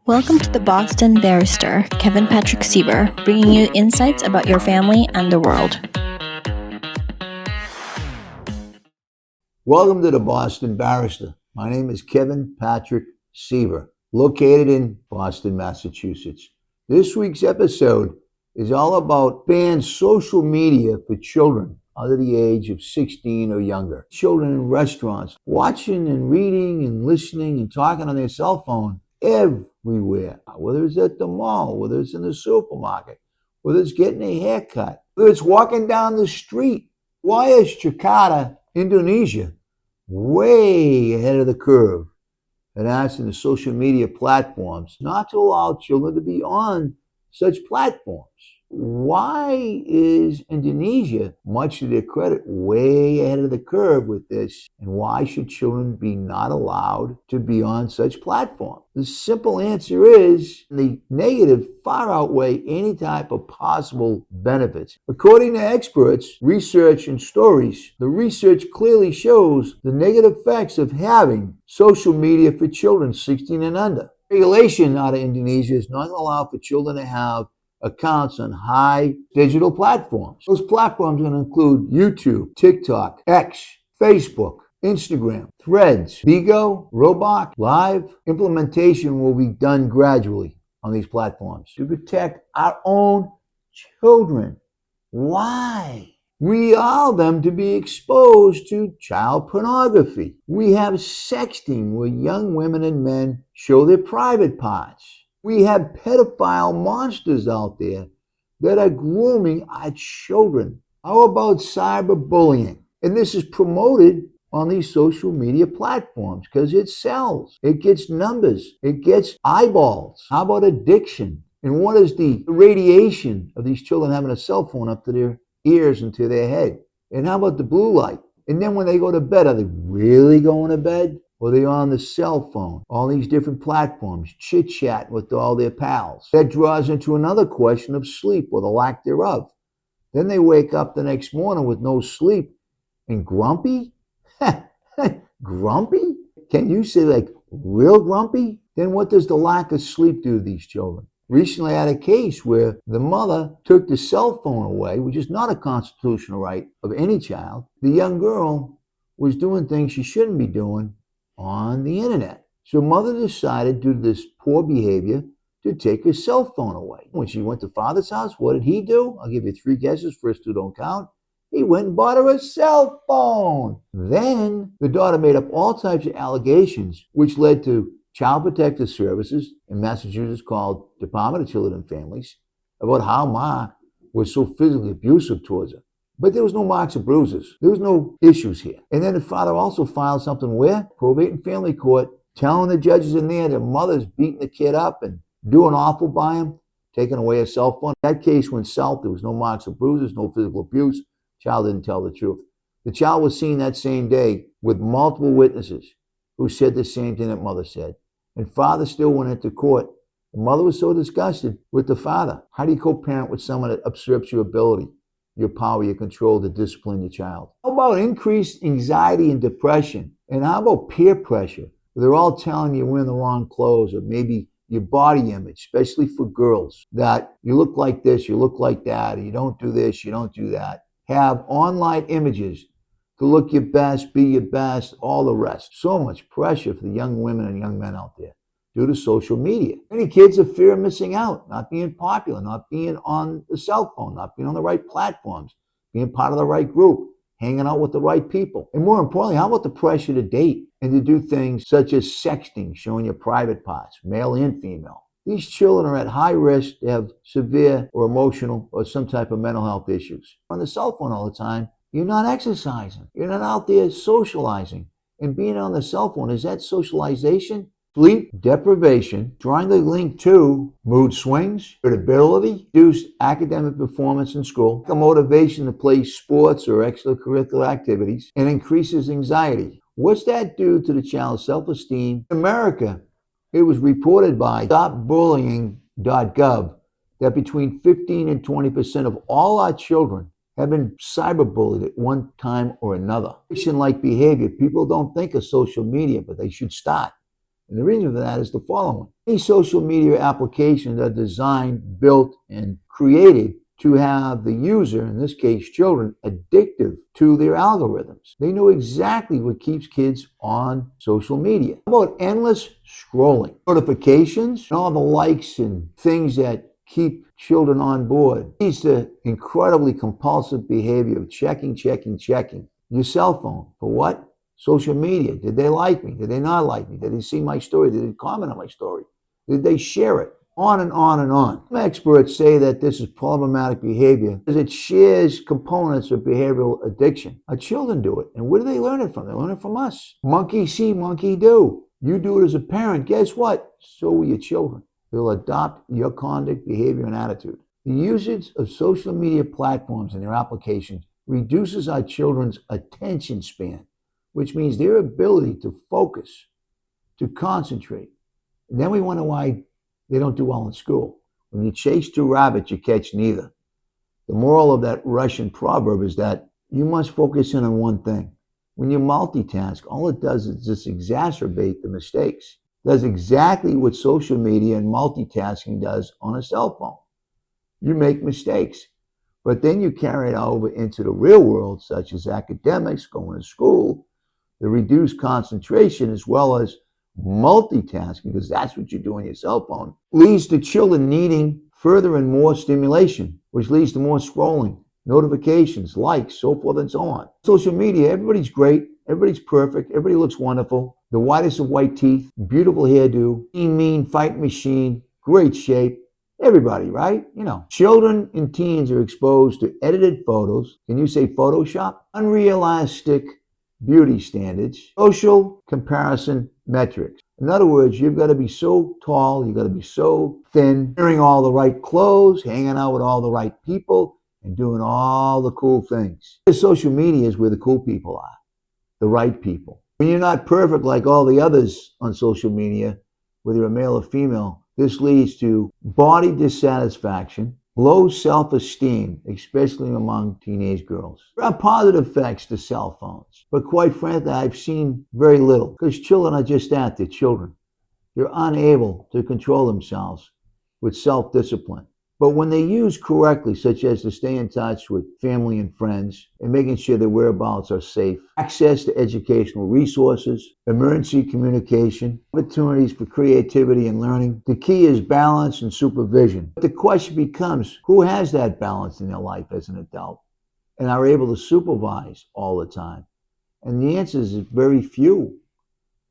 Welcome to the Boston Barrister, Kevin Patrick Siever, bringing you insights about your family and the world. Welcome to the Boston Barrister. My name is Kevin Patrick Siever, located in Boston, Massachusetts. This week's episode is all about banned social media for children under the age of 16 or younger. Children in restaurants, watching and reading and listening and talking on their cell phone everywhere, whether it's at the mall, whether it's in the supermarket, whether it's getting a haircut, whether it's walking down the street. Why is Jakarta, Indonesia, way ahead of the curve and asking the social media platforms not to allow children to be on such platforms? Why is Indonesia, much to their credit, way ahead of the curve with this? And why should children be not allowed to be on such platforms? The simple answer is the negative far outweigh any type of possible benefits. According to experts, research, and stories, the research clearly shows the negative effects of having social media for children 16 and under. Regulation out of Indonesia is not going to allow for children to have accounts on high digital platforms. Those platforms are going to include YouTube, TikTok, X, Facebook, Instagram, Threads, Bigo, Roblox, Live. Implementation will be done gradually on these platforms to protect our own children. Why? We allow them to be exposed to child pornography. We have sexting where young women and men show their private parts. We have pedophile monsters out there that are grooming our children. How about cyberbullying? And this is promoted on these social media platforms because it sells. It gets numbers. It gets eyeballs. How about addiction? And what is the radiation of these children having a cell phone up to their ears and to their head? And how about the blue light? And then when they go to bed, are they really going to bed? Or they on the cell phone, all these different platforms, chit-chat with all their pals. That draws into another question of sleep or the lack thereof. Then they wake up the next morning with no sleep and grumpy? Grumpy? Can you say like real grumpy? Then what does the lack of sleep do to these children? Recently I had a case where the mother took the cell phone away, which is not a constitutional right of any child. The young girl was doing things she shouldn't be doing on the internet. So mother decided, due to this poor behavior, to take her cell phone away. When she went to father's house, what did he do? I'll give you three guesses. First two don't count. He went and bought her a cell phone. Then the daughter made up all types of allegations, which led to Child Protective Services in Massachusetts called Department of Children and Families about how Ma was so physically abusive towards her. But there was no marks or bruises. There was no issues here. And then the father also filed something where? Probate and family court, telling the judges in there that mother's beating the kid up and doing awful by him, taking away a cell phone. That case went south. There was no marks or bruises, no physical abuse. Child didn't tell the truth. The child was seen that same day with multiple witnesses who said the same thing that mother said. And father still went into court. The mother was so disgusted with the father. How do you co-parent with someone that usurps your ability, your power, your control to discipline your child? How about increased anxiety and depression? And how about peer pressure? They're all telling you you're wearing the wrong clothes, or maybe your body image, especially for girls, that you look like this, you look like that, or you don't do this, you don't do that. Have online images to look your best, be your best, all the rest. So much pressure for the young women and young men out there due to social media. Many kids have fear of missing out, not being popular, not being on the cell phone, not being on the right platforms, being part of the right group, hanging out with the right people. And more importantly, how about the pressure to date and to do things such as sexting, showing your private parts, male and female? These children are at high risk to have severe or emotional or some type of mental health issues. On the cell phone all the time, you're not exercising. You're not out there socializing. And being on the cell phone, is that socialization? Sleep deprivation, drawing the link to mood swings, irritability, reduced academic performance in school, a motivation to play sports or extracurricular activities, and increases anxiety. What's that do to the child's self-esteem? In America, it was reported by stopbullying.gov that between 15 and 20% of all our children have been cyberbullied at one time or another. Addiction-like behavior. People don't think of social media, but they should start. And the reason for that is the following. These social media applications are designed, built, and created to have the user, in this case children, addictive to their algorithms. They know exactly what keeps kids on social media. How about endless scrolling? Notifications, and all the likes and things that keep children on board. Leads to incredibly compulsive behavior of checking your cell phone. For what? Social media. Did they like me? Did they not like me? Did they see my story? Did they comment on my story? Did they share it? On and on and on. Some experts say that this is problematic behavior because it shares components of behavioral addiction. Our children do it. And where do they learn it from? They learn it from us. Monkey see, monkey do. You do it as a parent. Guess what? So will your children. They'll adopt your conduct, behavior, and attitude. The usage of social media platforms and their applications reduces our children's attention span, which means their ability to focus, to concentrate. And then we wonder why they don't do well in school. When you chase two rabbits, you catch neither. The moral of that Russian proverb is that you must focus in on one thing. When you multitask, all it does is just exacerbate the mistakes. It does exactly what social media and multitasking does on a cell phone. You make mistakes, but then you carry it over into the real world, such as academics, going to school, the reduced concentration, as well as multitasking, because that's what you do on your cell phone, leads to children needing further and more stimulation, which leads to more scrolling, notifications, likes, so forth and so on. Social media, everybody's great, everybody's perfect, everybody looks wonderful, the whitest of white teeth, beautiful hairdo, mean fight machine, great shape, everybody, right? You know, children and teens are exposed to edited photos. Can you say Photoshop? Unrealistic beauty standards, social comparison metrics. In other words, you've got to be so tall, you've got to be so thin, wearing all the right clothes, hanging out with all the right people, and doing all the cool things. Social media is where the cool people are, the right people. When you're not perfect like all the others on social media, whether you're a male or female, this leads to body dissatisfaction, low self-esteem, especially among teenage girls. There are positive effects to cell phones, but quite frankly, I've seen very little because children are just that, they're children. They're unable to control themselves with self-discipline. But when they use correctly, such as to stay in touch with family and friends and making sure their whereabouts are safe, access to educational resources, emergency communication, opportunities for creativity and learning, the key is balance and supervision. But the question becomes, who has that balance in their life as an adult and are able to supervise all the time? And the answer is very few,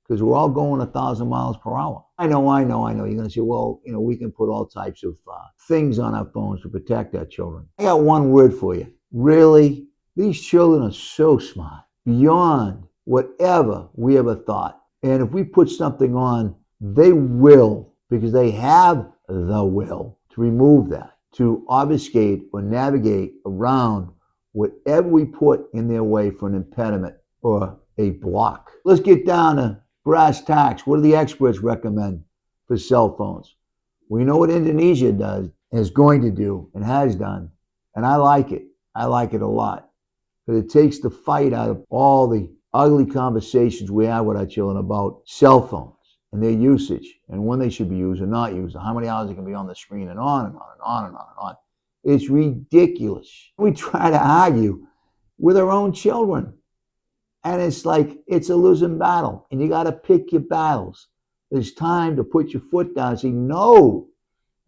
because we're all going 1,000 miles per hour. I know. You're going to say, well, we can put all types of things on our phones to protect our children. I got one word for you. Really? These children are so smart, beyond whatever we ever thought. And if we put something on, they will, because they have the will to remove that, to obfuscate or navigate around whatever we put in their way for an impediment or a block. Let's get down to brass tacks. What do the experts recommend for cell phones? We know what Indonesia is going to do, and has done, and I like it. I like it a lot, because it takes the fight out of all the ugly conversations we have with our children about cell phones and their usage, and when they should be used or not used, and how many hours they can be on the screen, and on and on and on and on and on. It's ridiculous. We try to argue with our own children. And it's like, it's a losing battle. And you got to pick your battles. There's time to put your foot down and say no.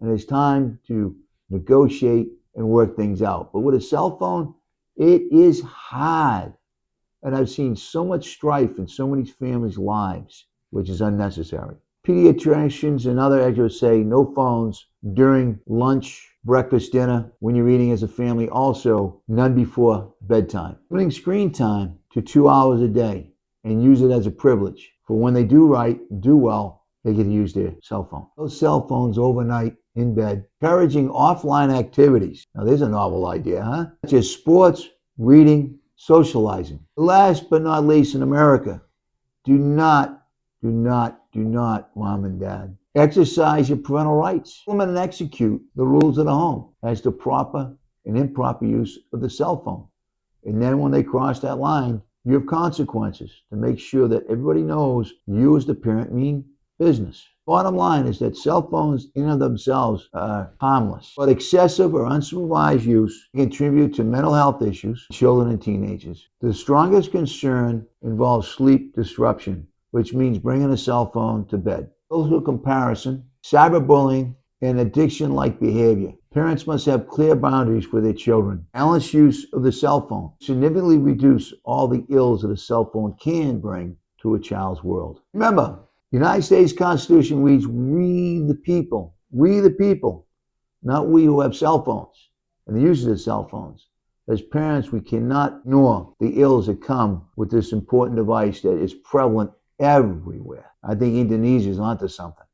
And it's time to negotiate and work things out. But with a cell phone, it is hard. And I've seen so much strife in so many families' lives, which is unnecessary. Pediatricians and other experts say no phones during lunch, breakfast, dinner, when you're eating as a family. Also, none before bedtime. Limiting screen time to 2 hours a day, and use it as a privilege. For when they do well, they can use their cell phone. Those cell phones overnight in bed. Encouraging offline activities. Now there's a novel idea, huh? Such as sports, reading, socializing. Last but not least, in America, do not, mom and dad, exercise your parental rights. Implement and execute the rules of the home as to proper and improper use of the cell phone. And then when they cross that line, you have consequences to make sure that everybody knows you as the parent mean business. Bottom line is that cell phones in and of themselves are harmless, but excessive or unsupervised use contribute to mental health issues in children and teenagers. The strongest concern involves sleep disruption, which means bringing a cell phone to bed. Social comparison, cyberbullying, and addiction-like behavior. Parents must have clear boundaries for their children. Balanced use of the cell phone significantly reduce all the ills that a cell phone can bring to a child's world. Remember, the United States Constitution reads, "We the people," not we who have cell phones and the users of cell phones. As parents, we cannot ignore the ills that come with this important device that is prevalent everywhere. I think Indonesia is onto something.